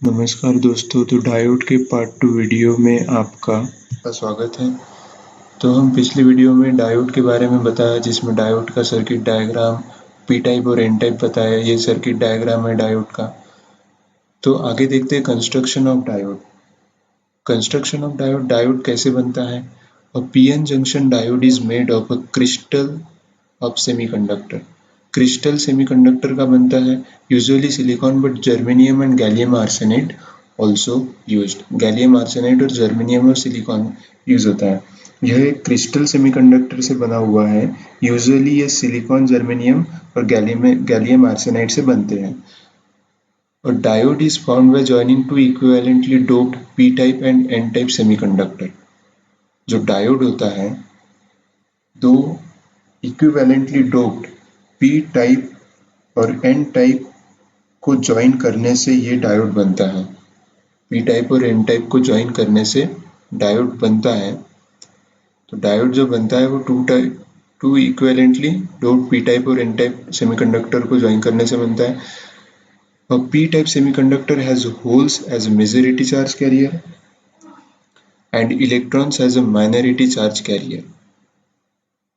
नमस्कार दोस्तों, तो डायोड के पार्ट 2 वीडियो में आपका स्वागत है। तो हम पिछली वीडियो में डायोड के बारे में बताया, जिसमें डायोड का सर्किट डायग्राम, पी टाइप और एन टाइप बताया। ये सर्किट डायग्राम है डायोड का। तो आगे देखते हैं construction of diode. Construction of diode, diode कैसे बनता है। अ PN junction diode is made of a crystal of semiconductor. Crystal semiconductor का बनता है, usually silicon but germanium and gallium arsenide also used. Gallium arsenide और जर्मेनियम और silicon use होता है। यह एक क्रिस्टल सेमीकंडक्टर से बना हुआ है। यूजुअली ये सिलिकॉन, जर्मेनियम और गैलियम आर्सेनाइड से बनते हैं। और diode is found by joining two equivalently doped P type and N type semiconductor. जो डायोड होता है, दो इक्विवेलेंटली डोप्ड पी टाइप और एन टाइप को ज्वाइन करने से ये डायोड बनता है। पी टाइप और एन टाइप को ज्वाइन करने से डायोड बनता है। तो डायोड जो बनता है वो two equivalently doped P type और एन टाइप सेमीकंडक्टर को ज्वाइन करने से बनता है। A p-type semiconductor has holes as a majority charge carrier and electrons as a minority charge carrier.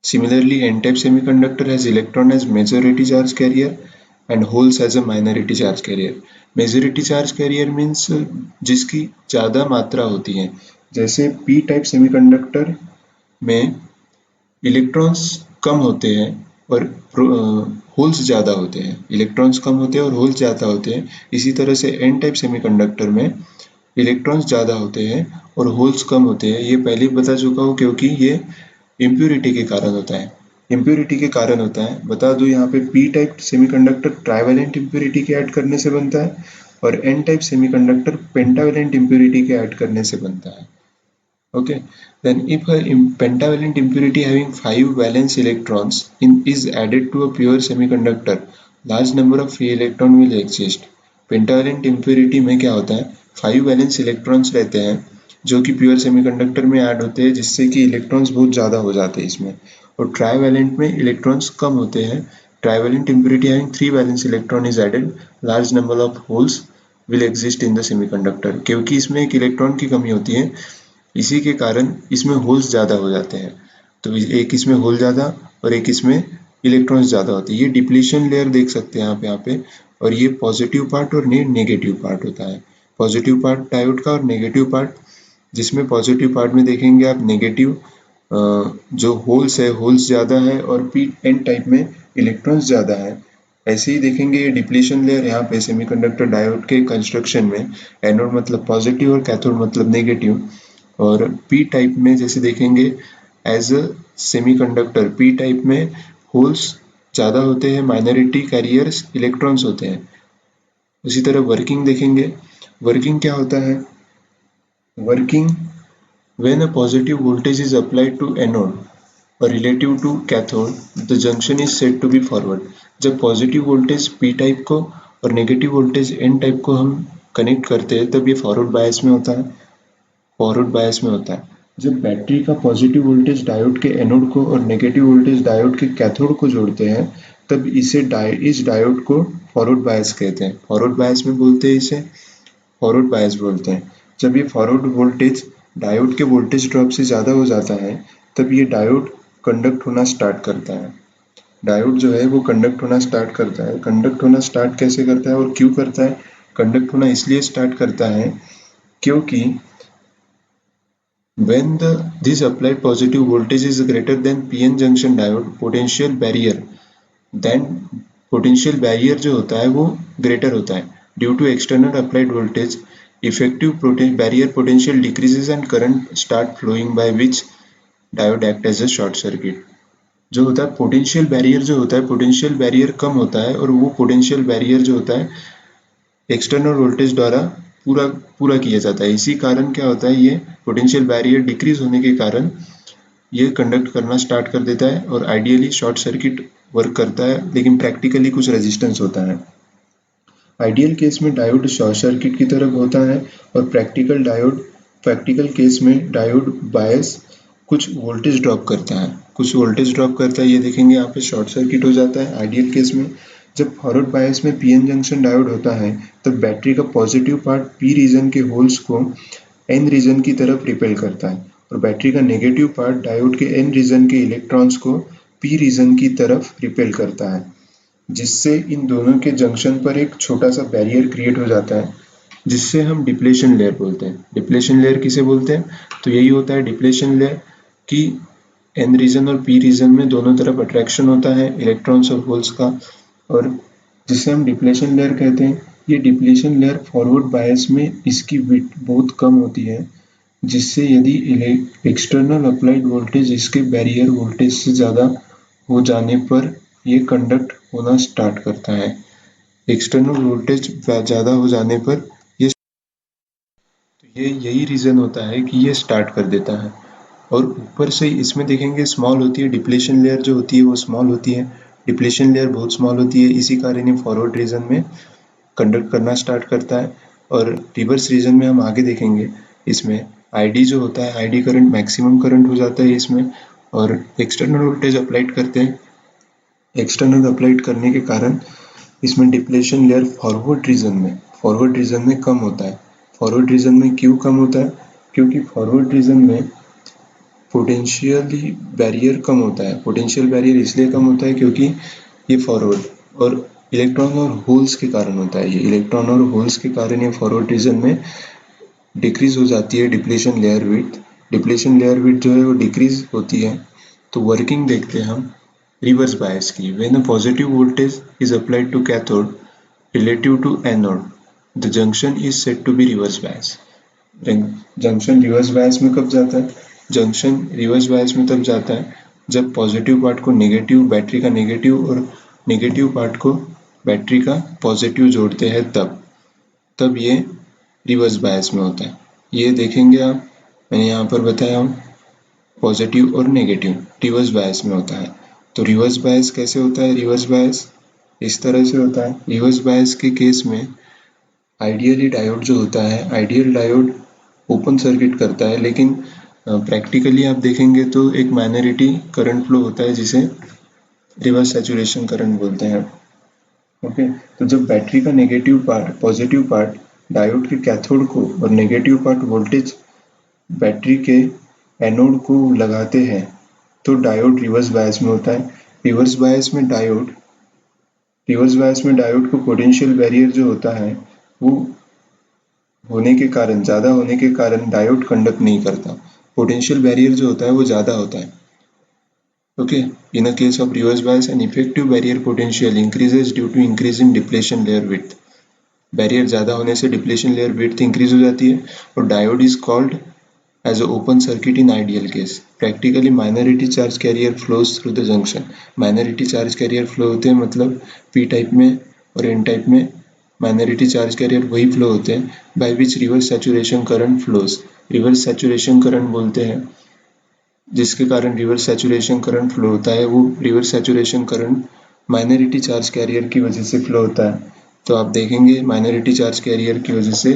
Similarly, n-type semiconductor has electron as majority charge carrier and holes as a minority charge carrier. Majority charge carrier means जिसकी ज़्यादा मात्रा होती है। जैसे p-type semiconductor में electrons कम होते हैं और होल्स ज़्यादा होते हैं। इलेक्ट्रॉन्स कम होते हैं और होल्स ज़्यादा होते हैं। इसी तरह से एन टाइप सेमीकंडक्टर में इलेक्ट्रॉन्स ज़्यादा होते हैं और होल्स कम होते हैं। ये पहले ही बता चुका हूँ, क्योंकि ये इम्प्योरिटी के कारण होता है। इम्प्योरिटी के कारण होता है। बता दूँ यहाँ पे P type semiconductor trivalent impurity के ऐड करने से बनता है और N type semiconductor pentavalent impurity के ऐड करने से बनता है। Okay, then if a pentavalent impurity having 5 valence electrons is added to a pure semiconductor, large number of free electron will exist. Pentavalent impurity में क्या होता है, 5 valence electrons रहते हैं जो कि प्योर सेमीकंडक्टर में ऐड होते हैं, जिससे कि इलेक्ट्रॉन्स बहुत ज़्यादा हो जाते हैं इसमें। और ट्राइवेलेंट में इलेक्ट्रॉन्स कम होते हैं। Trivalent impurity having 3 valence electron is added, large number of holes will exist in the semiconductor. क्योंकि इसमें एक इलेक्ट्रॉन की कमी होती है, इसी के कारण इसमें होल्स ज़्यादा हो जाते हैं। तो एक इसमें होल ज़्यादा और एक इसमें इलेक्ट्रॉन्स ज़्यादा होते हैं। ये डिप्लीशन लेयर देख सकते हैं आप यहाँ पे। और ये पॉजिटिव पार्ट और नेगेटिव पार्ट होता है। पॉजिटिव पार्ट डायोड का और नेगेटिव पार्ट, जिसमें पॉजिटिव पार्ट में देखेंगे आप नेगेटिव जो होल्स है, होल्स ज़्यादा है और पी एन टाइप में इलेक्ट्रॉन्स ज़्यादा है। ऐसे ही देखेंगे ये डिप्लीशन लेयर यहाँ पे सेमीकंडक्टर डायोड के कंस्ट्रक्शन में, एनोड मतलब पॉजिटिव और कैथोड मतलब नेगेटिव। और पी टाइप में जैसे देखेंगे as a semiconductor, P type में होल्स ज़्यादा होते हैं, माइनॉरिटी कैरियर्स इलेक्ट्रॉन्स होते हैं। उसी तरह वर्किंग देखेंगे। वर्किंग क्या होता है, working when a positive voltage is applied to anode और relative to cathode the junction is said to be forward. जब पॉजिटिव वोल्टेज पी टाइप को और नेगेटिव वोल्टेज एन टाइप को हम कनेक्ट करते हैं, तब ये फॉरवर्ड बायस में होता है। फॉरवर्ड बायस में होता है। जब बैटरी का पॉजिटिव वोल्टेज डायोड के एनोड को और नेगेटिव वोल्टेज डायोड के कैथोड को जोड़ते हैं, तब इस डायोड को फॉरवर्ड बायस कहते हैं। फॉरवर्ड बायस में बोलते हैं इसे, फॉरवर्ड बायस बोलते हैं। जब ये फॉरवर्ड वोल्टेज डायोड के वोल्टेज ड्रॉप से ज़्यादा हो जाता है, तब ये डायोड कंडक्ट होना स्टार्ट करता है। डायोड जो है वो कंडक्ट होना स्टार्ट करता है। कंडक्ट होना स्टार्ट कैसे करता है और क्यों करता है? कंडक्ट होना इसलिए स्टार्ट करता है क्योंकि when this applied positive voltage is greater than PN junction diode potential barrier, then potential barrier जो होता है वो greater होता है। due to external applied voltage effective barrier potential decreases and current start flowing by which diode act as a short circuit। जो होता है potential barrier, जो होता है पोटेंशियल बैरियर कम होता है और वो पोटेंशियल बैरियर जो होता है एक्सटर्नल वोल्टेज द्वारा पूरा किया जाता है। इसी कारण क्या होता है, ये पोटेंशियल बैरियर डिक्रीज होने के कारण ये कंडक्ट करना स्टार्ट कर देता है और आइडियली शॉर्ट सर्किट वर्क करता है, लेकिन प्रैक्टिकली कुछ रेजिस्टेंस होता है। आइडियल केस में डायोड शॉर्ट सर्किट की तरफ होता है और प्रैक्टिकल केस में डायोड बायस कुछ वोल्टेज ड्रॉप करता है। ये देखेंगे यहाँ पे शॉर्ट सर्किट हो जाता है आइडियल केस में। जब फॉरवर्ड बायस में पीएन जंक्शन डायोड होता है, तब बैटरी का पॉजिटिव पार्ट पी रीजन के होल्स को एन रीजन की तरफ रिपेल करता है और बैटरी का नेगेटिव पार्ट डायोड के एन रीजन के इलेक्ट्रॉन्स को पी रीजन की तरफ रिपेल करता है, जिससे इन दोनों के जंक्शन पर एक छोटा सा बैरियर क्रिएट हो जाता है, जिससे हम डिप्लेशन लेयर बोलते हैं। डिप्लेशन लेयर किसे बोलते हैं? तो यही होता है डिप्लेशन लेयर कि एन रीजन और पी रीजन में दोनों तरफ अट्रैक्शन होता है इलेक्ट्रॉन्स और होल्स का, और जिसे हम डिप्लेशन लेयर कहते हैं। ये डिप्लेशन लेयर फॉरवर्ड बायस में इसकी विड्थ बहुत कम होती है, जिससे यदि एक्सटर्नल अप्लाइड वोल्टेज इसके बैरियर वोल्टेज से ज़्यादा हो जाने पर ये कंडक्ट होना स्टार्ट करता है। एक्सटर्नल वोल्टेज ज़्यादा हो जाने पर यही रीज़न होता है कि ये स्टार्ट कर देता है। और ऊपर से इसमें देखेंगे स्मॉल होती है, डिप्लेशन लेयर जो होती है वो स्मॉल होती है, डिप्लेशन लेयर बहुत स्मॉल होती है, इसी कारण ये फॉरवर्ड रीजन में कंडक्ट करना स्टार्ट करता है। और रिवर्स रीजन में हम आगे देखेंगे, इसमें आईडी जो होता है, आईडी करंट मैक्सिमम करंट हो जाता है इसमें, और एक्सटर्नल वोल्टेज अप्लाइड करते हैं। एक्सटर्नल अप्लाइड करने के कारण इसमें डिप्लेशन लेयर फॉरवर्ड रीजन में कम होता है। फॉरवर्ड रीजन में क्यों कम होता है? क्योंकि फॉरवर्ड रीजन में पोटेंशियली बैरियर कम होता है। पोटेंशियल बैरियर इसलिए कम होता है क्योंकि ये फॉरवर्ड और इलेक्ट्रॉन और होल्स के कारण होता है। ये इलेक्ट्रॉन और होल्स के कारण ये फॉरवर्ड रीजन में डिक्रीज हो जाती है depletion layer width. Depletion layer width जो है वो डिक्रीज होती है। तो वर्किंग देखते हैं हम रिवर्स बायस की। When a positive voltage is applied to cathode relative to anode, the junction is said to be reverse bias. Junction reverse bias में कब जाता है? जंक्शन रिवर्स बायस में तब जाता है जब पॉजिटिव पार्ट को नेगेटिव, बैटरी का नेगेटिव, और नेगेटिव पार्ट को बैटरी का पॉजिटिव जोड़ते हैं, तब ये रिवर्स बायस में होता है। ये देखेंगे आप, मैंने यहाँ पर बताया हूँ पॉजिटिव और नेगेटिव रिवर्स बायस में होता है। तो रिवर्स बायस कैसे होता है? रिवर्स बायस इस तरह से होता है। रिवर्स बायस के केस में आइडियली डायोड जो होता है, आइडियल डायोड ओपन सर्किट करता है, लेकिन प्रैक्टिकली आप देखेंगे तो एक माइनॉरिटी करंट फ्लो होता है जिसे रिवर्स सैचुरेशन करंट बोलते हैं। ओके, तो जब बैटरी का negative part, positive part diode के कैथोड को और नेगेटिव पार्ट वोल्टेज बैटरी के एनोड को लगाते हैं तो डायोड रिवर्स बायस में होता है। रिवर्स बायस में डायोड को पोटेंशियल बैरियर जो होता है वो होने के कारण, ज़्यादा होने के कारण डायोड कंडक्ट नहीं करता। पोटेंशियल बैरियर जो होता है वो ज़्यादा होता है। Okay, in a case of reverse bias an effective barrier potential increases due to increase in depletion layer width. Barrier ज़्यादा होने से डिप्लेशन लेयर विड्थ इंक्रीज हो जाती है और diode is called as a open circuit in ideal case. Practically minority charge carrier flows through the junction. Minority charge carrier flow होते हैं, मतलब पी टाइप में और एन टाइप में माइनॉरिटी चार्ज कैरियर वही फ्लो होते हैं by which reverse saturation current flows. Reverse saturation current बोलते हैं जिसके कारण रिवर्स सैचुरेशन करंट फ्लो होता है, वो reverse saturation current minority charge career की वजह से फ्लो होता है। तो आप देखेंगे माइनॉरिटी चार्ज कैरियर की वजह से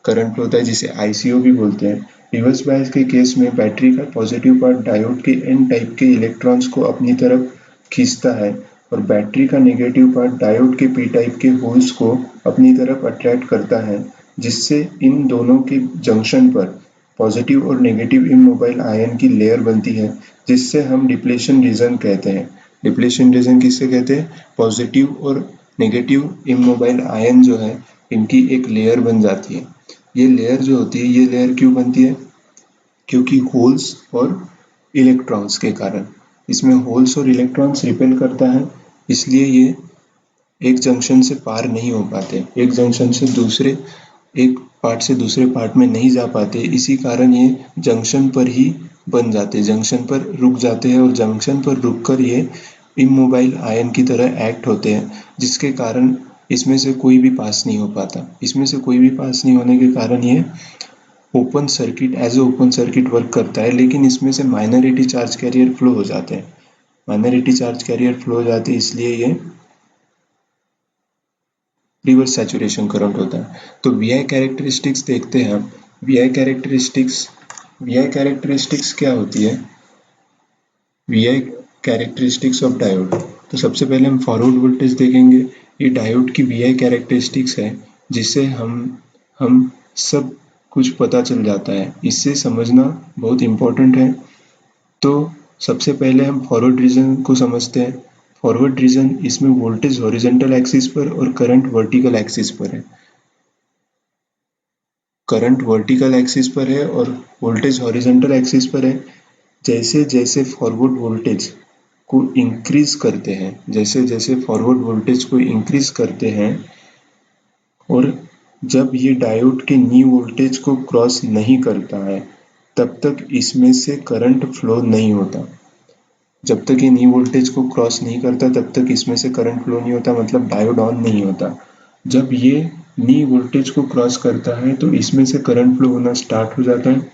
करंट फ्लो होता है, जिसे आईसीओ भी बोलते हैं। रिवर्स बायस के केस में बैटरी का पॉजिटिव पार्ट डायोड के एन टाइप के इलेक्ट्रॉन्स को अपनी तरफ खींचता है और बैटरी का नेगेटिव पार्ट डायोड के पी टाइप के होल्स को अपनी तरफ अट्रैक्ट करता है, जिससे इन दोनों के जंक्शन पर पॉजिटिव और नेगेटिव इमोबाइल आयन की लेयर बनती है, जिससे हम डिप्लेशन रीजन कहते हैं। डिप्लेशन रीजन किससे कहते हैं? पॉजिटिव और नेगेटिव इमोबाइल आयन जो है इनकी एक लेयर बन जाती है। ये लेयर जो होती है, ये लेयर क्यों बनती है? क्योंकि होल्स और इलेक्ट्रॉन्स के कारण। इसमें होल्स और इलेक्ट्रॉन्स रिपेल करता है, इसलिए ये एक जंक्शन से पार नहीं हो पाते, एक जंक्शन से दूसरे, एक पार्ट से दूसरे पार्ट में नहीं जा पाते। इसी कारण ये जंक्शन पर ही बन जाते, जंक्शन पर रुक जाते हैं और जंक्शन पर रुककर ये इमोबाइल आयन की तरह एक्ट होते हैं, जिसके कारण इसमें से कोई भी पास नहीं हो पाता। इसमें से कोई भी पास नहीं होने के कारण ये open circuit, as a open circuit work करता है, लेकिन इसमें से माइनॉरिटी चार्ज कैरियर फ्लो हो जाते हैं। माइनॉरिटी चार्ज कैरियर फ्लो हो जाते हैं, इसलिए ये रिवर्स सैचुरेशन करंट होता है। तो वीआई कैरेक्टरिस्टिक्स देखते हैं हम। वीआई कैरेक्टरिस्टिक्स क्या होती है? VI characteristics of diode. तो सबसे पहले हम फॉरवर्ड वोल्टेज देखेंगे। ये डायोड की वीआई कैरेक्टरिस्टिक्स है जिससे हम सब कुछ पता चल जाता है। इससे समझना बहुत इम्पोर्टेंट है। तो सबसे पहले हम फॉरवर्ड रीजन को समझते हैं। फॉरवर्ड रीजन, इसमें वोल्टेज हॉरिजॉन्टल एक्सिस पर और करंट वर्टिकल एक्सिस पर है। करंट वर्टिकल एक्सिस पर है और वोल्टेज हॉरिजॉन्टल एक्सिस पर है। जैसे जैसे फॉरवर्ड वोल्टेज को इंक्रीज करते हैं, जैसे जैसे फॉरवर्ड वोल्टेज को इंक्रीज करते हैं और जब ये डायोड के नी वोल्टेज को क्रॉस नहीं करता है, तब तक इसमें से करंट फ्लो नहीं होता। जब तक ये नी वोल्टेज को क्रॉस नहीं करता तब तक इसमें से करंट फ्लो नहीं होता, मतलब डायोड ऑन नहीं होता। जब ये नी वोल्टेज को क्रॉस करता है तो इसमें से करंट फ्लो होना स्टार्ट हो जाता है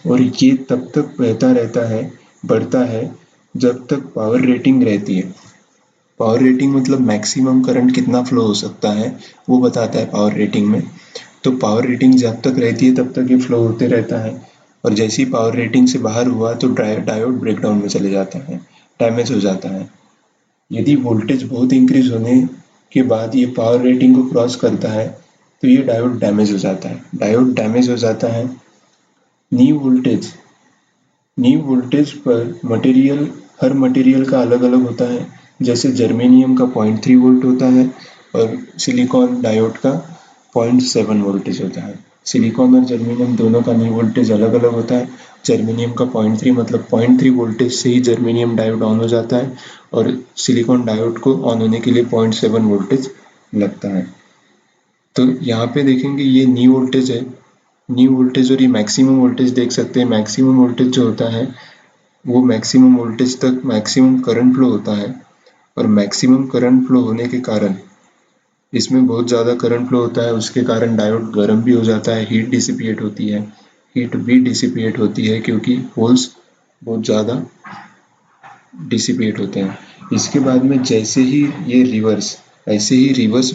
और ये तब तक बहता रहता है, बढ़ता है, जब तक पावर रेटिंग रहती है। पावर रेटिंग मतलब मैक्सिमम करंट कितना फ्लो हो सकता है वो बताता है पावर रेटिंग में। तो पावर रेटिंग जब तक रहती है तब तक ये फ्लो होते रहता है और जैसे ही पावर रेटिंग से बाहर हुआ तो डायोड ब्रेकडाउन में चले जाता है, डैमेज हो जाता है। यदि वोल्टेज बहुत इंक्रीज होने के बाद ये पावर रेटिंग को क्रॉस करता है तो ये डायोड डैमेज हो जाता है। डायोड डैमेज हो जाता है। नी वोल्टेज पर हर मटेरियल का अलग अलग होता है। जैसे जर्मेनियम का 0.3 वोल्ट होता है और सिलिकॉन डायोड का 0.7 वोल्टेज होता है। सिलिकॉन और जर्मेनियम दोनों का नी वोल्टेज अलग अलग होता है। जर्मेनियम का 0.3 मतलब 0.3 वोल्टेज से ही जर्मेनियम डायोड ऑन हो जाता है और सिलिकॉन डायोड को ऑन होने के लिए 0.7 वोल्टेज लगता है। तो यहाँ पे देखेंगे ये नी वोल्टेज है, नी वोल्टेज और ये मैक्सिमम वोल्टेज देख सकते हैं। मैक्सिमम वोल्टेज जो होता है वो मैक्सिमम वोल्टेज तक मैक्सिमम करंट फ्लो होता है और मैक्सिमम करंट फ्लो होने के कारण इसमें बहुत ज़्यादा करंट फ्लो होता है, उसके कारण डायोड गर्म भी हो जाता है, हीट डिसिपिएट होती है, हीट भी डिसिपिएट होती है क्योंकि होल्स बहुत ज़्यादा डिसिपिएट होते हैं। इसके बाद में जैसे ही ये रिवर्स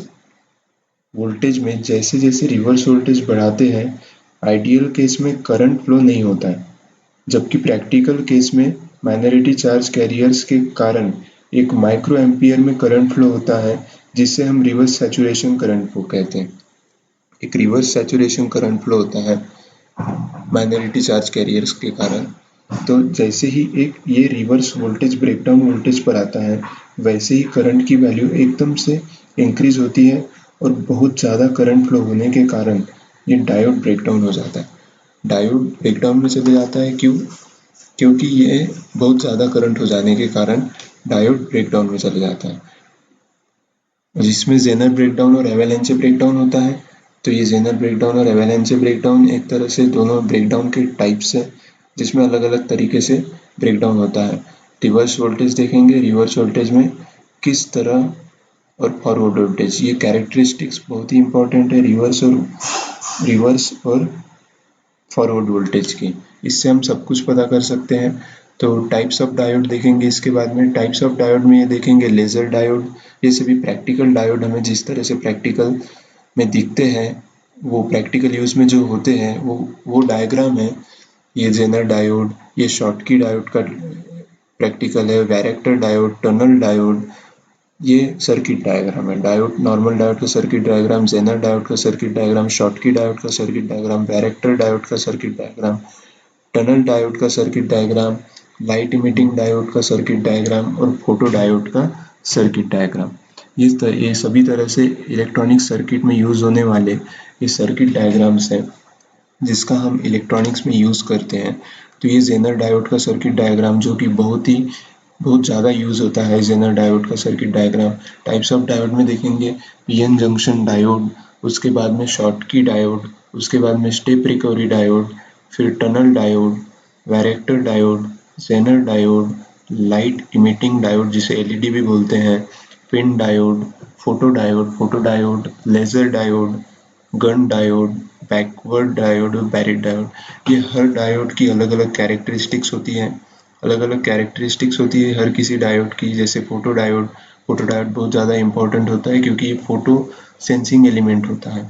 वोल्टेज में जैसे जैसे रिवर्स वोल्टेज बढ़ाते हैं, आइडियल केस में करंट फ्लो नहीं होता है, जबकि प्रैक्टिकल केस में माइनॉरिटी चार्ज कैरियर्स के कारण एक माइक्रो एम्पियर में करंट फ्लो होता है, जिससे हम रिवर्स सैचुरेशन करंट फ्लो कहते हैं। एक रिवर्स सैचुरेशन करंट फ्लो होता है माइनॉरिटी चार्ज कैरियर्स के कारण। तो जैसे ही एक ये रिवर्स वोल्टेज ब्रेकडाउन वोल्टेज पर आता है, वैसे ही करंट की वैल्यू एकदम से इंक्रीज होती है और बहुत ज़्यादा करंट फ्लो होने के कारण ये डायोड ब्रेकडाउन हो जाता है। डायोड ब्रेकडाउन में चले जाता है क्योंकि ये बहुत ज़्यादा करंट हो जाने के कारण डायोड ब्रेकडाउन में चले जाता है, जिसमें जेनर ब्रेकडाउन और एवेलेंचे ब्रेकडाउन होता है। तो ये जेनर ब्रेकडाउन और एवेलेंचे ब्रेकडाउन एक तरह से दोनों ब्रेकडाउन के टाइप्स है, जिसमें अलग अलग तरीके से ब्रेकडाउन होता है। रिवर्स वोल्टेज देखेंगे, रिवर्स वोल्टेज में किस तरह और फॉरवर्ड वोल्टेज, ये कैरेक्टरिस्टिक्स बहुत ही इंपॉर्टेंट है रिवर्स और फॉरवर्ड वोल्टेज की। इससे हम सब कुछ पता कर सकते हैं। तो टाइप्स ऑफ डायोड देखेंगे इसके बाद में। टाइप्स ऑफ डायोड में ये देखेंगे लेजर डायोड, ये सभी प्रैक्टिकल डायोड हमें जिस तरह से प्रैक्टिकल में दिखते हैं वो प्रैक्टिकल यूज में जो होते हैं वो डायग्राम है। ये जेनर डायोड, ये शॉटकी डायोड का प्रैक्टिकल है, वैरेक्टर डायोड, टनल डायोड, ये सर्किट डायग्राम है। डायोड, नॉर्मल डायोड का सर्किट डायग्राम, जेनर डायोड का सर्किट डायग्राम, शॉटकी डायोड का सर्किट डायग्राम, वैरेक्टर डायोड का सर्किट डायग्राम, टनल डायोड का circuit diagram, light emitting diode का circuit diagram और photo diode का सर्किट डायग्राम। ये सभी तरह से इलेक्ट्रॉनिक सर्किट में यूज होने वाले ये सर्किट डायग्राम्स हैं जिसका हम इलेक्ट्रॉनिक्स में यूज करते हैं। तो ये जेनर डायोड का सर्किट डायग्राम जो कि बहुत ज़्यादा यूज होता है, जेनर डायोड का circuit diagram. Types of diode में देखेंगे पीएन जंक्शन डायोड, उसके बाद में शॉटकी डायोड, उसके बाद में स्टेप रिकवरी डायोड, फिर tunnel diode, varactor diode, zener diode, light emitting diode जिसे एलईडी भी बोलते हैं, PIN diode, photo diode, laser diode, Gunn diode, backward diode और बैरिड डायोड। ये हर डायोड की अलग अलग कैरेक्टरिस्टिक्स होती है, हर किसी डायोड की। जैसे फोटो डायोड बहुत ज़्यादा इंपॉर्टेंट होता है क्योंकि ये फोटो सेंसिंग एलिमेंट होता है।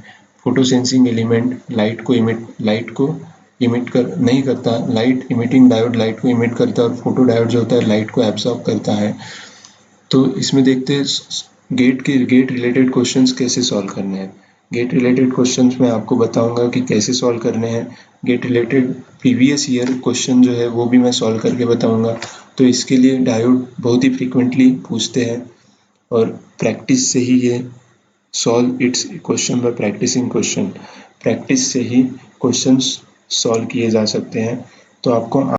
फोटो सेंसिंग एलिमेंट लाइट को इमिट नहीं करता, लाइट इमिटिंग डायोड लाइट को इमिट करता है और फोटो डायोड जो होता है लाइट को एब्जॉर्ब करता है। तो इसमें देखते हैं गेट रिलेटेड क्वेश्चंस कैसे सॉल्व करने हैं। गेट रिलेटेड क्वेश्चंस मैं आपको बताऊंगा कि कैसे सॉल्व करने हैं। GATE related previous year question जो है वो भी मैं सॉल्व करके बताऊंगा। तो इसके लिए डायोड बहुत ही फ्रीक्वेंटली पूछते हैं और प्रैक्टिस से ही ये solve its question by practicing question, practice से ही क्वेश्चंस सॉल्व किए जा सकते हैं। तो आपको